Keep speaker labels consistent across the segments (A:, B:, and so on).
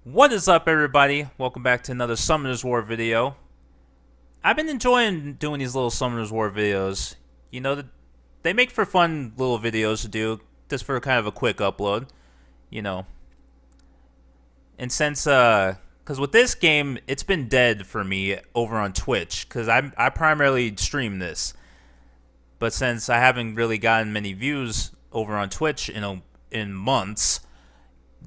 A: What is up, everybody? Welcome back to another Summoners War video. I've been enjoying doing these little Summoners War videos. You know, they make for fun little videos to do, just for kind of a quick upload. You know, and since because with this game, it's been dead for me over on Twitch, because I primarily stream this. But since I haven't really gotten many views over on Twitch in months,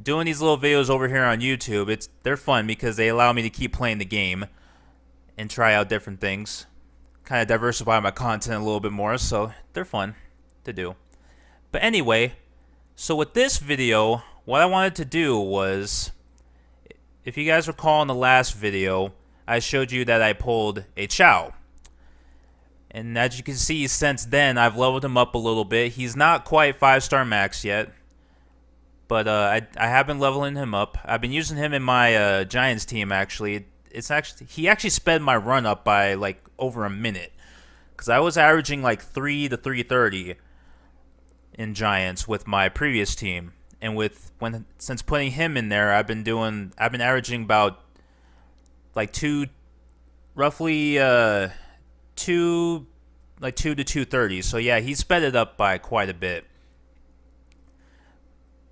A: doing these little videos over here on YouTube, they're fun because they allow me to keep playing the game and try out different things, kind of diversify my content a little bit more, so they're fun to do. But anyway, so with this video, what I wanted to do was, if you guys recall in the last video, I showed you that I pulled a Chow. And as you can see, since then, I've leveled him up a little bit. He's not quite 5-star max yet, but I have been leveling him up. I've been using him in my Giants team, actually. He actually sped my run up by like over a minute, because I was averaging like 3 to 330 in Giants with my previous team, and since putting him in there, I've been averaging about like roughly 2 to 230. So yeah, he sped it up by quite a bit.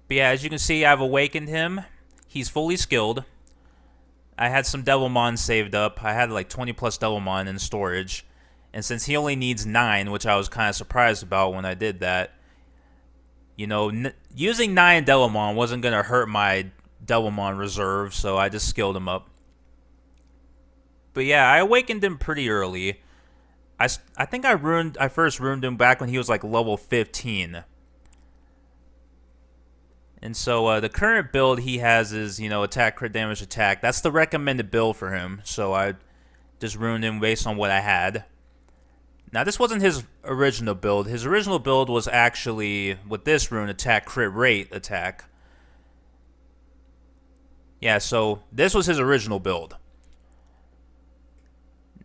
A: But yeah, as you can see, I've awakened him. He's fully skilled. I had some Devilmon saved up. I had like 20 plus Devilmon in storage. And since he only needs 9, which I was kind of surprised about when I did that, you know, using 9 Devilmon wasn't going to hurt my Devilmon reserve, so I just skilled him up. But yeah, I awakened him pretty early. I think I first ruined him back when he was like level 15. And so the current build he has is, you know, attack, crit damage, attack. That's the recommended build for him. So I just ruined him based on what I had. Now, this wasn't his original build. His original build was actually, with this rune, attack, crit rate, attack. Yeah, so this was his original build.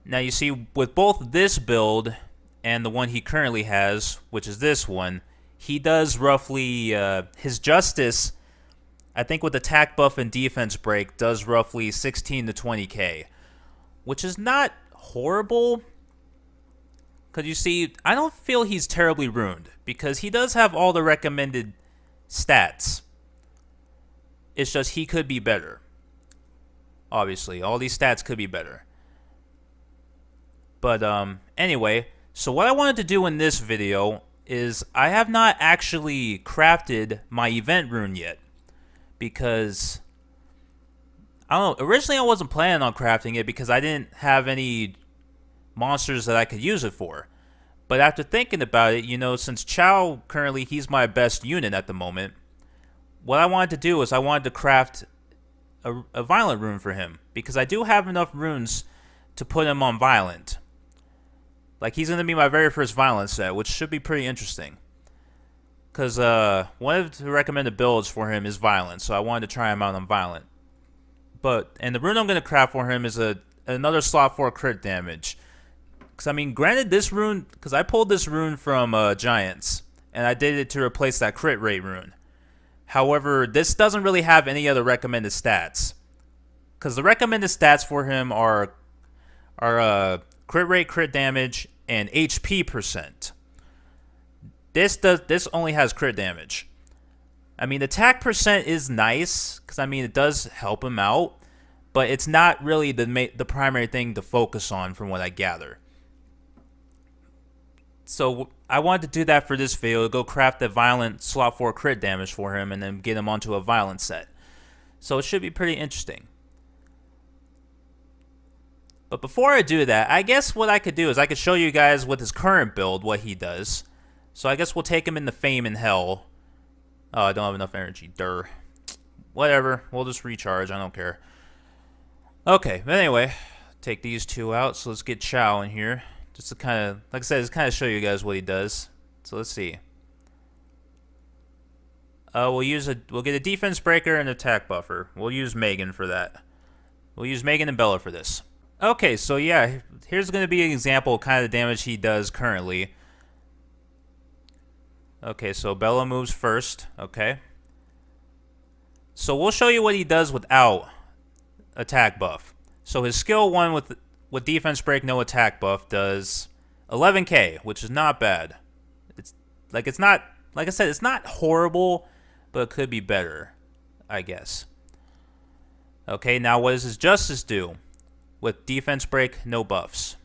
A: Now, you see, with both this build and the one he currently has, which is this one, he does roughly, his Justice, I think with attack buff and defense break, does roughly 16 to 20k. Which is not horrible. Because you see, I don't feel he's terribly ruined, because he does have all the recommended stats. It's just he could be better. Obviously, all these stats could be better. But anyway, so what I wanted to do in this video is I have not actually crafted my event rune yet, because I don't know, originally I wasn't planning on crafting it because I didn't have any monsters that I could use it for. But after thinking about it, you know, since Chow currently, he's my best unit at the moment, what I wanted to do is I wanted to craft a violent rune for him, because I do have enough runes to put him on violent. Like, he's going to be my very first violent set, which should be pretty interesting. Because one of the recommended builds for him is violent, so I wanted to try him out on violent. And the rune I'm going to craft for him is another slot 4 crit damage. Because, I mean, granted, this rune, because I pulled this rune from Giants, and I did it to replace that crit rate rune. However, this doesn't really have any other recommended stats. Because the recommended stats for him are crit rate, crit damage, and HP percent. This only has crit damage. I mean, attack percent is nice, because I mean it does help him out, but it's not really the primary thing to focus on, from what I gather. So I wanted to do that for this video, go craft a violent slot 4 crit damage for him, and then get him onto a violent set. So it should be pretty interesting. But before I do that, I guess what I could do is I could show you guys with his current build what he does. So I guess we'll take him into Fame and Hell. Oh, I don't have enough energy. Durr. Whatever. We'll just recharge. I don't care. Okay, but anyway, take these two out. So let's get Chow in here. Just to kind of, like I said, just kind of show you guys what he does. So let's see. We'll get a defense breaker and attack buffer. We'll use Megan for that. We'll use Megan and Bella for this. Okay, so yeah, here's going to be an example of kind of the damage he does currently. Okay, so Bella moves first. Okay. So we'll show you what he does without attack buff. So his skill 1 with defense break, no attack buff does 11k, which is not bad. It's not, like I said, it's not horrible, but it could be better, I guess. Okay, now what does his justice do with defense break, no buffs?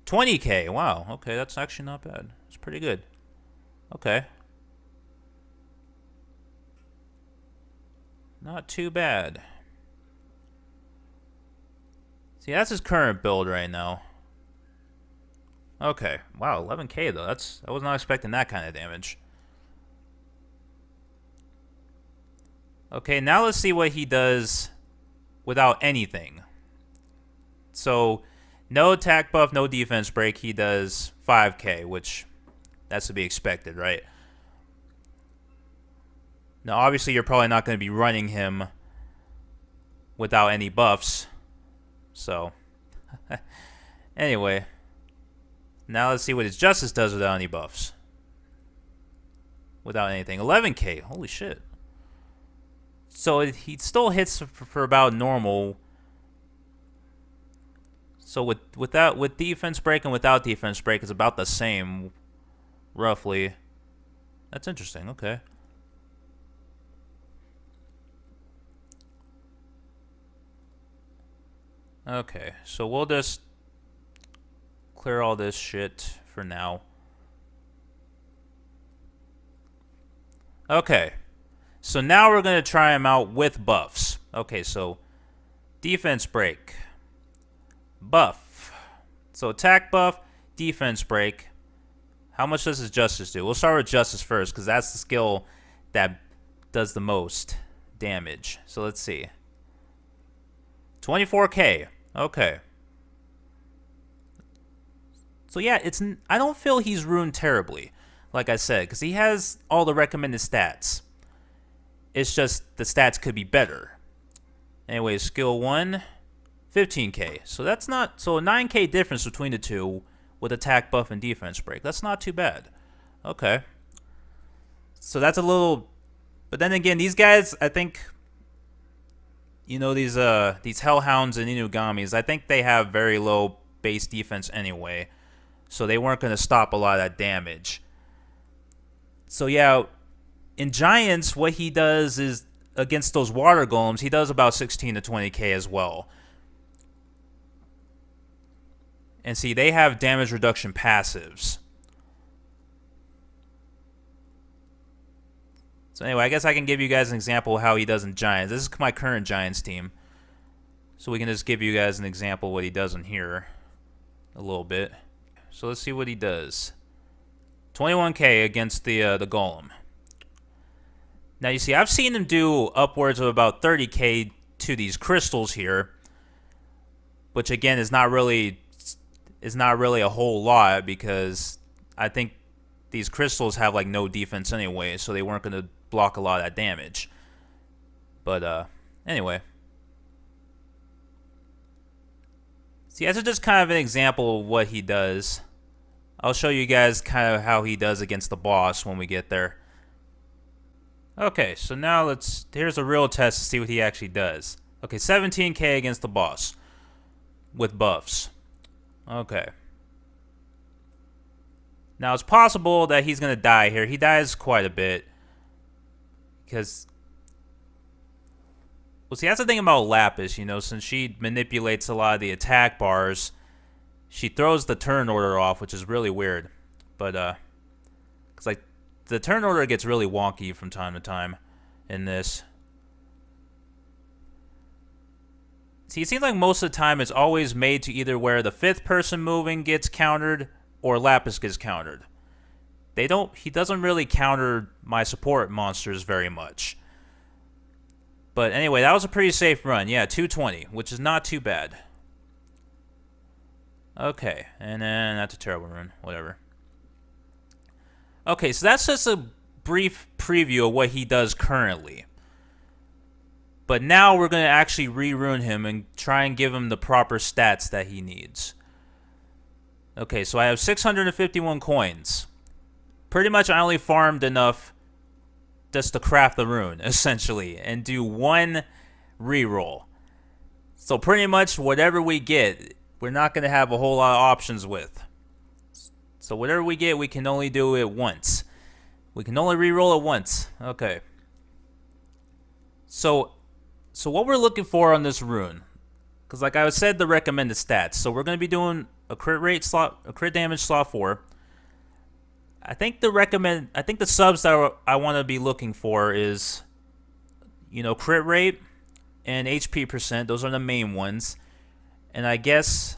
A: 20k. Wow. Okay, that's actually not bad. It's pretty good. Okay. Not too bad. See, that's his current build right now. Okay. Wow, 11k though. I was not expecting that kind of damage. Okay, now let's see what he does without anything. So, no attack buff, no defense break. He does 5k, which that's to be expected, right? Now, obviously, you're probably not going to be running him without any buffs. So, anyway. Now let's see what his justice does without any buffs. Without anything. 11k. Holy shit. So he still hits for about normal. So with defense break and without defense break, it's about the same, roughly. That's interesting. Okay. Okay, so we'll just clear all this shit for now. Okay, so now we're going to try him out with buffs. Okay, so defense break, buff. So attack buff, defense break. How much does his justice do? We'll start with justice first because that's the skill that does the most damage. So let's see. 24k. Okay. So yeah, I don't feel he's ruined terribly, like I said, because he has all the recommended stats. It's just the stats could be better. Anyway, skill 1, 15k. So that's not, so a 9k difference between the two with attack buff and defense break. That's not too bad. Okay. So that's a little, but then again, these guys, I think, you know, these Hellhounds and Inugamis, I think they have very low base defense anyway. So they weren't going to stop a lot of that damage. So yeah, in Giants, what he does is, against those water golems, he does about 16 to 20k as well. And see, they have damage reduction passives. So anyway, I guess I can give you guys an example of how he does in Giants. This is my current Giants team. So we can just give you guys an example of what he does in here a little bit. So let's see what he does. 21k against the golem. Now you see, I've seen him do upwards of about 30k to these crystals here, which again is not really a whole lot because I think these crystals have like no defense anyway, so they weren't going to block a lot of that damage. But anyway. See, that's just kind of an example of what he does. I'll show you guys kind of how he does against the boss when we get there. Okay, so now here's a real test to see what he actually does. Okay, 17k against the boss with buffs. Okay. Now it's possible that he's going to die here. He dies quite a bit. Because, well, see, that's the thing about Lapis, you know, since she manipulates a lot of the attack bars, she throws the turn order off, which is really weird. But, because, like, the turn order gets really wonky from time to time in this. See, it seems like most of the time it's always made to either where the fifth person moving gets countered or Lapis gets countered. He doesn't really counter my support monsters very much. But anyway, that was a pretty safe run. Yeah, 220, which is not too bad. Okay, and then that's a terrible run. Whatever. Okay, so that's just a brief preview of what he does currently. But now we're going to actually re-rune him and try and give him the proper stats that he needs. Okay, so I have 651 coins. Pretty much I only farmed enough just to craft the rune, essentially, and do one reroll. So pretty much whatever we get, we're not going to have a whole lot of options with. So whatever we get, we can only do it once. We can only reroll it once. Okay. So what we're looking for on this rune, because like I said, the recommended stats. So we're going to be doing a crit rate slot, a crit damage slot 4. I think the subs that I want to be looking for is, you know, crit rate and HP percent. Those are the main ones. And I guess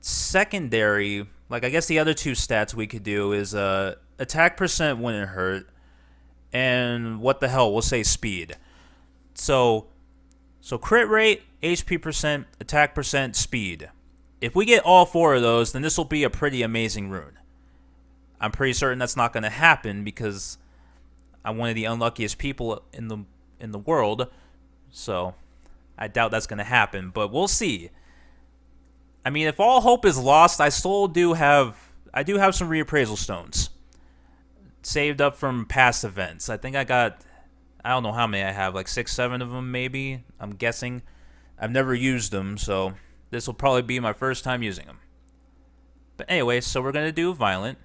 A: secondary, like I guess the other two stats we could do is attack percent when it hurt, and what the hell, we'll say speed. So crit rate, HP percent, attack percent, speed. If we get all 4 of those, then this will be a pretty amazing rune. I'm pretty certain that's not going to happen because I'm one of the unluckiest people in the world. So I doubt that's going to happen, but we'll see. I mean, if all hope is lost, I do have some reappraisal stones saved up from past events. I think I don't know how many I have, like 6, 7 of them maybe. I'm guessing. I've never used them, so this will probably be my first time using them. But anyway, so we're going to do violent.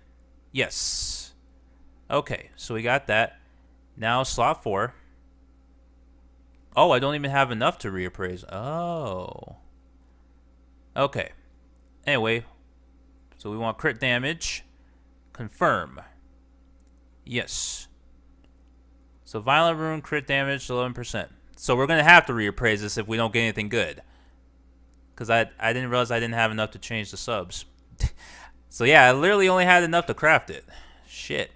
A: Yes. Okay, so we got that. Now slot 4. Oh, I don't even have enough to reappraise. Oh. Okay. Anyway, so we want crit damage. Confirm. Yes. So violent rune, crit damage, 11%. So we're going to have to reappraise this if we don't get anything good. Because I didn't realize I didn't have enough to change the subs. So yeah, I literally only had enough to craft it. Shit.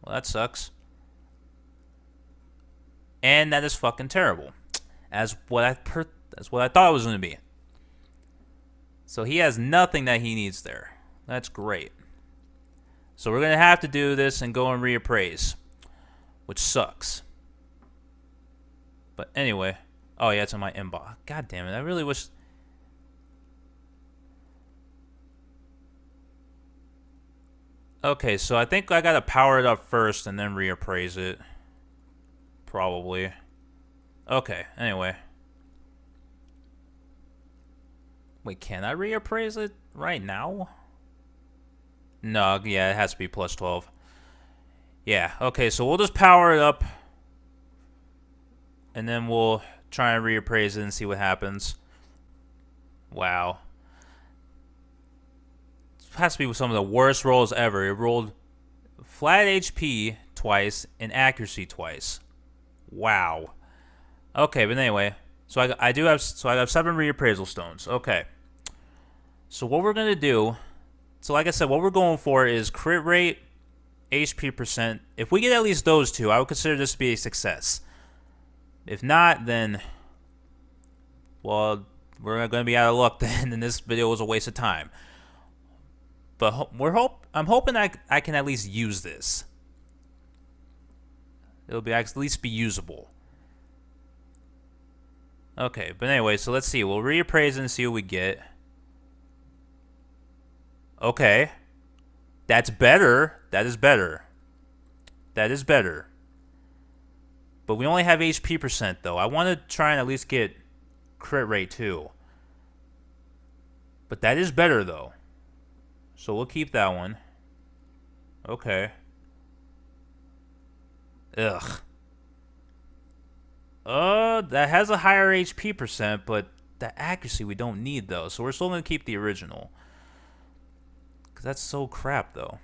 A: Well, that sucks. And that is fucking terrible. As what I thought it was going to be. So he has nothing that he needs there. That's great. So we're going to have to do this and go and reappraise. Which sucks. But anyway. Oh yeah, it's in my inbox. God damn it. I really wish... Okay, so I think I gotta power it up first and then reappraise it. Probably. Okay, anyway. Wait, can I reappraise it right now? No, yeah, it has to be plus 12. Yeah, okay, so we'll just power it up. And then we'll try and reappraise it and see what happens. Wow. Has to be some of the worst rolls ever. It rolled flat HP twice and accuracy twice. Wow. Okay, but anyway, so I have 7 reappraisal stones. Okay. So what we're gonna do, so like I said, what we're going for is crit rate, HP percent. If we get at least those 2, I would consider this to be a success. If not, then well, we're gonna be out of luck then, and this video was a waste of time. But I'm hoping I can at least use this. It'll be at least be usable. Okay, but anyway, so let's see. We'll reappraise and see what we get. Okay. That's better. That is better. That is better. But we only have HP percent, though. I want to try and at least get crit rate, too. But that is better, though. So we'll keep that one. Okay. Ugh. That has a higher HP percent, but the accuracy we don't need, though. So we're still going to keep the original. Because that's so crap, though.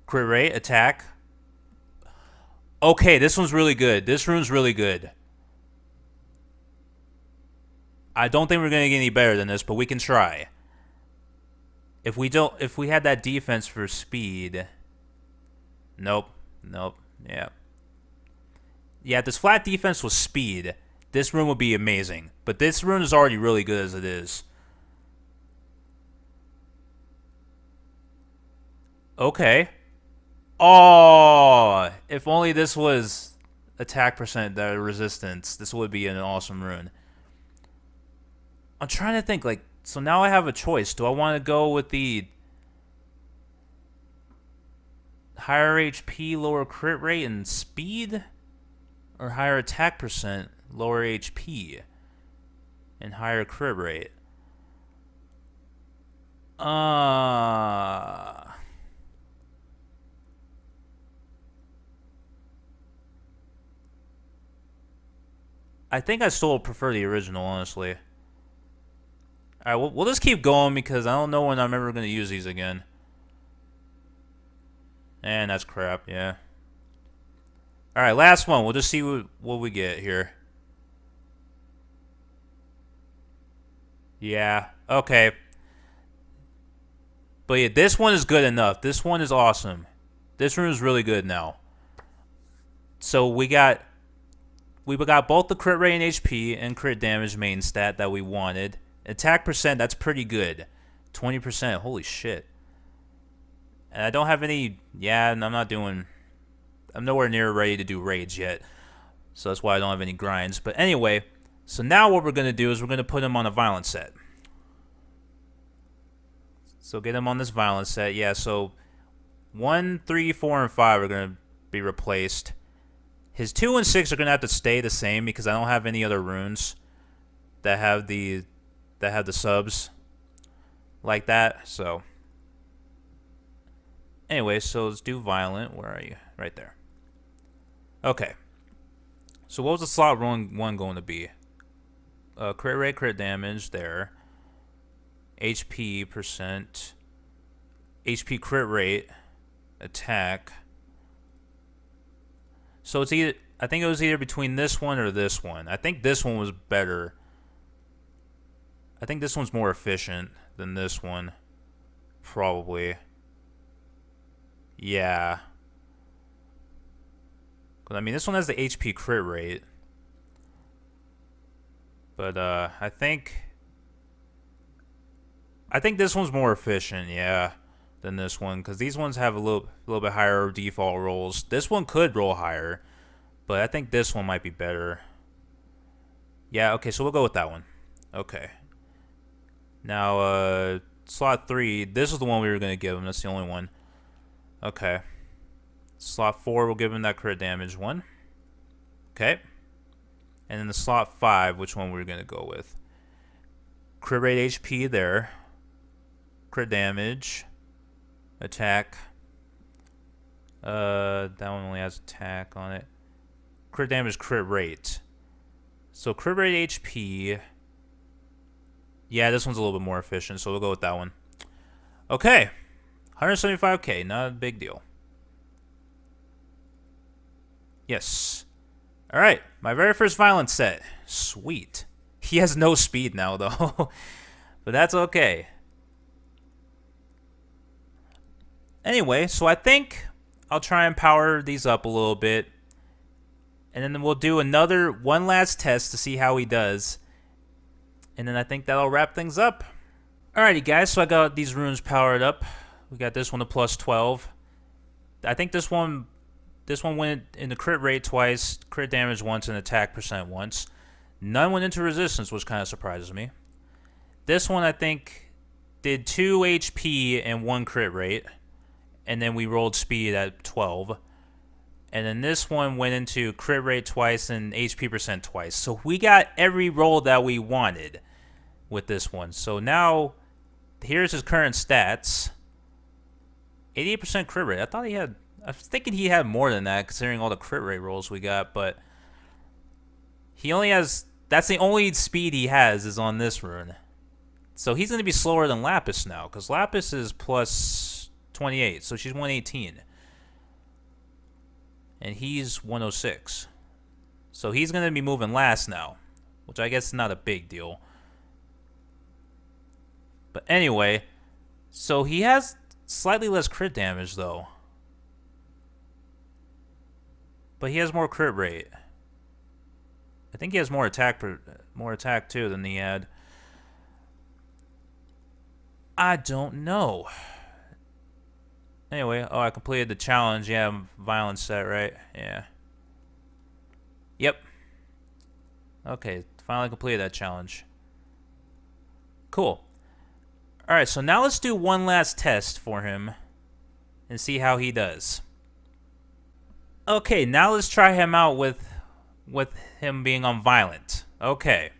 A: Crit rate, attack. Okay, this one's really good. This rune's really good. I don't think we're going to get any better than this, but we can try. If we had that defense for speed. Nope. Nope. Yeah. Yeah, if this flat defense was speed, this rune would be amazing. But this rune is already really good as it is. Okay. Oh, if only this was attack percent, that resistance, this would be an awesome rune. I'm trying to think, like, so now I have a choice. Do I want to go with the... Higher HP, lower crit rate and speed? Or higher attack percent, lower HP, and higher crit rate? I think I still prefer the original, honestly. Alright, we'll just keep going because I don't know when I'm ever going to use these again. And that's crap, yeah. Alright, last one. We'll just see what we get here. Yeah, okay. But yeah, this one is good enough. This one is awesome. This room is really good now. So we got both the crit rate and HP and crit damage main stat that we wanted. Attack percent, that's pretty good. 20%, holy shit. And I don't have any, yeah, I'm nowhere near ready to do raids yet. So that's why I don't have any grinds. But anyway, so now what we're going to do is we're going to put him on a violent set. So get him on this violent set. Yeah, so 1, 3, 4, and 5 are going to be replaced. His 2 and 6 are going to have to stay the same because I don't have any other runes that have the subs like that. So anyway, so let's do violent. Where are you? Right there. Okay. So what was the slot 1 going to be? Crit rate, crit damage there. HP percent. HP crit rate. Attack. So it's either, I think it was either between this one or this one. I think this one was better. I think this one's more efficient than this one. Probably. Yeah. Because, I mean, this one has the HP crit rate. But, I think this one's more efficient, yeah, than this one. Because these ones have a little bit higher default rolls. This one could roll higher. But I think this one might be better. Yeah, okay, so we'll go with that one. Okay. Now, slot 3, this is the one we were going to give him. That's the only one. Okay. Slot 4, we'll give him that crit damage one. Okay. And then the slot 5, which one we're going to go with? Crit rate HP there. Crit damage. Attack. That one only has attack on it. Crit damage, crit rate. So crit rate HP. Yeah, this one's a little bit more efficient, so we'll go with that one. Okay. 175k, not a big deal. Yes. Alright, my very first violence set. Sweet. He has no speed now, though. But that's okay. Anyway, so I think I'll try and power these up a little bit. And then we'll do one last test to see how he does. And then I think that'll wrap things up. Alrighty, guys, so I got these runes powered up. We got this one to plus 12. I think this one went into crit rate twice, crit damage once, and attack percent once. None went into resistance, which kind of surprises me. This one, I think, did 2 HP and 1 crit rate. And then we rolled speed at 12. And then this one went into crit rate twice and HP percent twice. So we got every roll that we wanted with this one. So now, here's his current stats. 88% crit rate. I was thinking he had more than that considering all the crit rate rolls we got. But he only has, that's the only speed he has is on this rune. So he's going to be slower than Lapis now. Because Lapis is plus 28. So she's 118. And he's 106. So he's going to be moving last now. Which I guess is not a big deal. But anyway. So he has slightly less crit damage though. But he has more crit rate. I think he has more attack too than he had. I don't know. Anyway, oh, I completed the challenge. Yeah, violence set, right? Yeah. Yep. Okay, finally completed that challenge. Cool. Alright, so now let's do one last test for him. and see how he does. Okay, now let's try him out with him being on violent. Okay.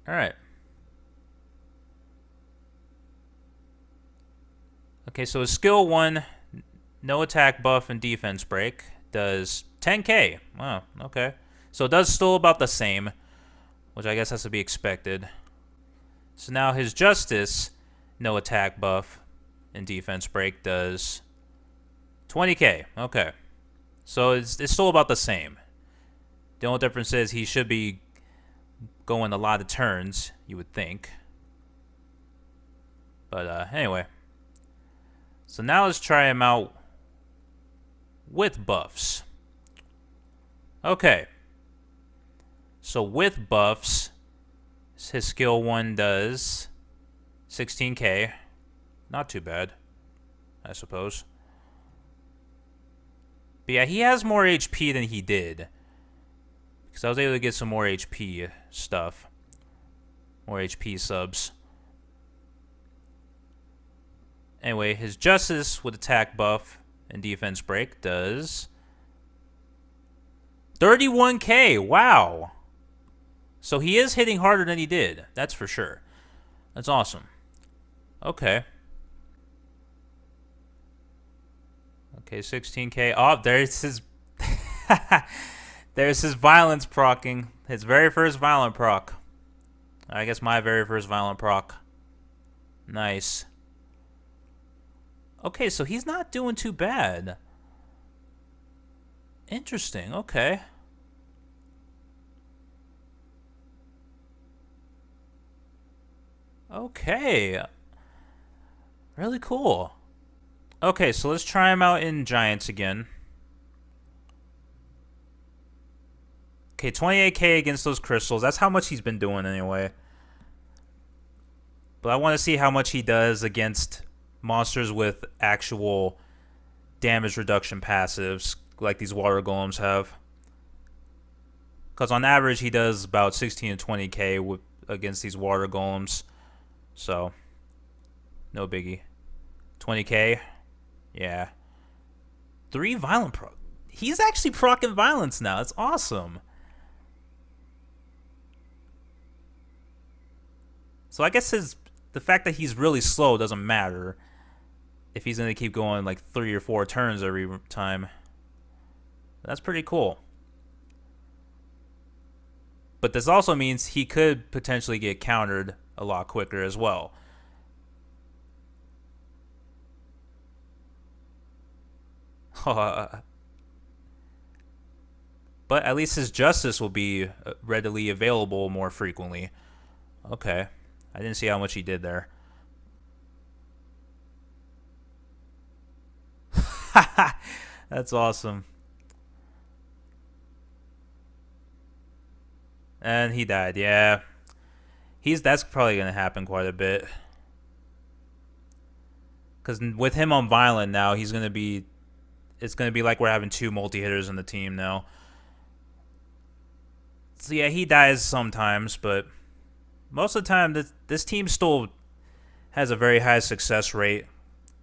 A: Alright. Okay, so his skill 1, no attack buff and defense break, does 10k. Wow, okay. So it does still about the same, which I guess has to be expected. So now his justice, no attack buff and defense break, does 20k. Okay. So it's still about the same. The only difference is he should be going a lot of turns, you would think. But anyway. So now let's try him out with buffs. Okay. So with buffs, his skill 1 does 16k. Not too bad, I suppose. But yeah, he has more HP than he did. Because I was able to get some more HP stuff. More HP subs. Anyway, his justice with attack buff and defense break does 31k. Wow. So he is hitting harder than he did. That's for sure. That's awesome. Okay. Okay, 16k. Oh, there's his there's his violence procking. His very first violent proc. I guess my very first violent proc. Nice. Okay, so he's not doing too bad. Interesting, okay. Okay. Really cool. Okay, so let's try him out in Giants again. Okay, 28k against those crystals. That's how much he's been doing anyway. But I want to see how much he does against monsters with actual damage reduction passives, like these water golems have. Because on average, he does about 16 to 20k against these water golems. So, no biggie. 20k? Yeah. 3 violent proc. He's actually proccing violence now. That's awesome. So I guess the fact that he's really slow doesn't matter if he's going to keep going like 3 or 4 turns every time. That's pretty cool. But this also means he could potentially get countered a lot quicker as well. But at least his justice will be readily available more frequently. Okay. I didn't see how much he did there. That's awesome. And he died, yeah. That's probably going to happen quite a bit. Because with him on violent now, it's going to be like we're having 2 multi-hitters in the team now. So yeah, he dies sometimes, but most of the time, this team still has a very high success rate.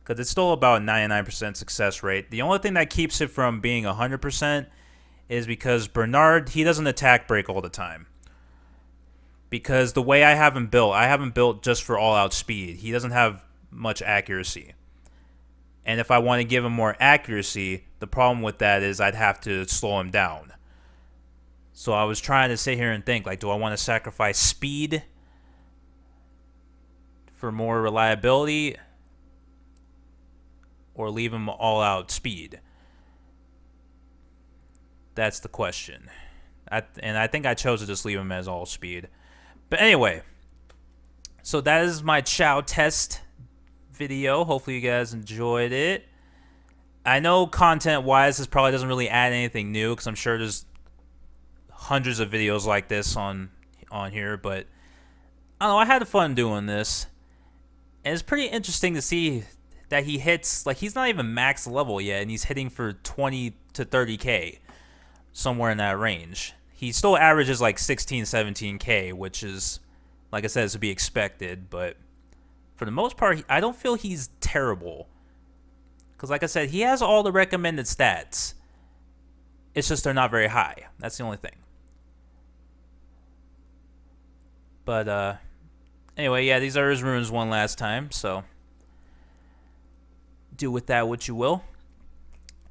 A: Because it's still about 99% success rate. The only thing that keeps it from being 100% is because Bernard, he doesn't attack break all the time. Because the way I have him built just for all-out speed. He doesn't have much accuracy. And if I want to give him more accuracy, the problem with that is I'd have to slow him down. So I was trying to sit here and think, like, do I want to sacrifice speed for more reliability, or leave him all out speed? That's the question. And I think I chose to just leave him as all speed. But anyway, so that is my Chow test video. Hopefully you guys enjoyed it. I know content-wise this probably doesn't really add anything new, because I'm sure there's hundreds of videos like this on here, but I don't know, I had fun doing this. And it's pretty interesting to see that he hits, like, he's not even max level yet, and he's hitting for 20 to 30k, somewhere in that range. He still averages like 16, 17k, which is Like I said, it's to be expected, but for the most part, I don't feel he's terrible. Because like I said, he has all the recommended stats. It's just they're not very high. That's the only thing. But anyway, yeah, these are his runes one last time, so do with that what you will.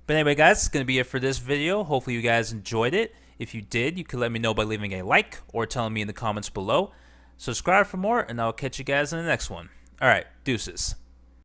A: But anyway, guys, it's going to be it for this video. Hopefully you guys enjoyed it. If you did, you could let me know by leaving a like or telling me in the comments below. Subscribe for more, and I'll catch you guys in the next one. Alright, deuces.